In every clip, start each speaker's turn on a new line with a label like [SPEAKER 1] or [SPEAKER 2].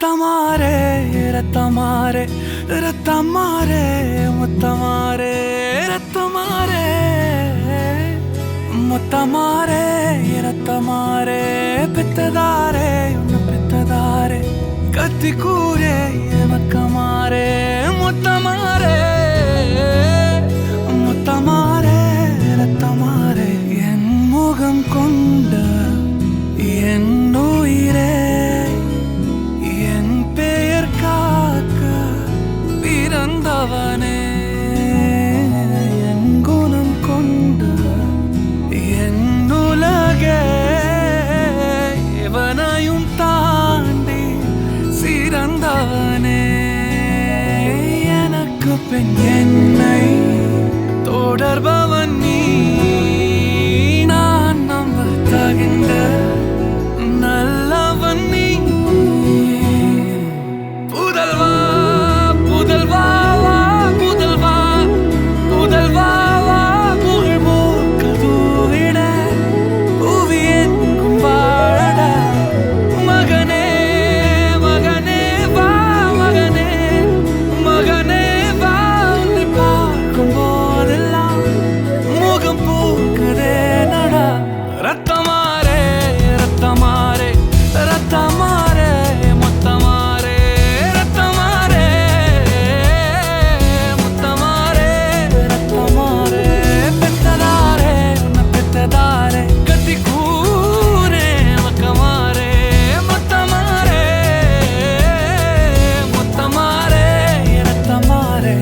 [SPEAKER 1] ரத்தமாரே ரத்தமாரே ரத்தமாரே முத்தமாரே ரத்தமாரே முத்தமாரே ரத்தமாரே பெத்ததாரே உன்னை பெத்ததாரே கத்தி கூரே மக்கமாரே முத்தமாரே முத்தமாரே ரத்தமாரே என் முகம் கொண்ட என் உயிரே என் பெயர் காக்க பிறந்தவனே என் குணம் கொண்ட என் உலகே எவனையும் தாண்டி சிறந்தவனே எனக்கு பெண் என்னை தொடர்பவன் நீ நான் நம்ப தகின்ற நல்லவன் நீ புதல்வா புதல்வா புதல்வா புதல்வா புகழ் மூக்க தூவிட புவி எங்கும் வாழட மகனே மகனே வா மகனே மகனே வா உன்னை பார்க்கும் போதெல்லாம் முகம் பூக்குதே நடா ரத்தமாரே ரத்தமாரே ரத்தமாரே முத்தமாரே ரத்தமாரே முத்தமாரே ரத்தமாரே பெத்ததாரே உன்னை பெத்ததாரே கத்தி கூரே மக்கமாரே முத்தமாரே முத்தமாரே ரத்தமாரே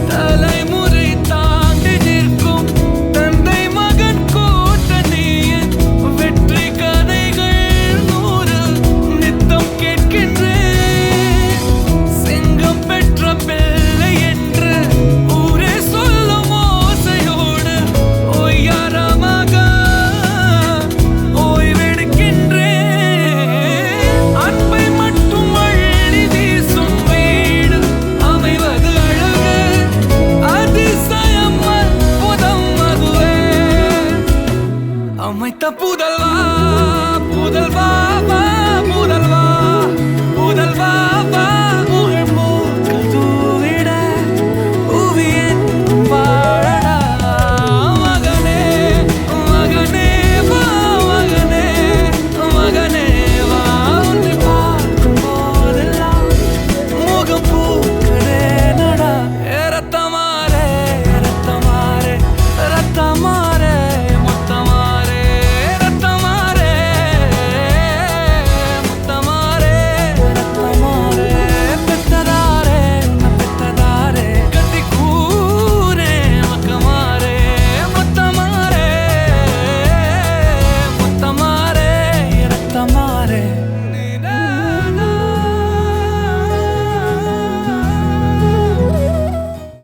[SPEAKER 1] தலைமுறை தாண்டி நிற்கும் தந்தை மகன் கூட்டணியின் வெற்றி கதைகள் 100 நித்தம் கேட்கின்றேன் சிங்கம் பெற்ற பிள்ளை என்று ஊரே சொல்லும் ஓசையோடு ஒய்யாரமாக ஓய்வெடுக்கின்றேன் அன்பை மட்டும் அள்ளி வீசும் வீடு அமைவது அழகு அதிசயம் அற்புதம் அதுவே அமைத்த புத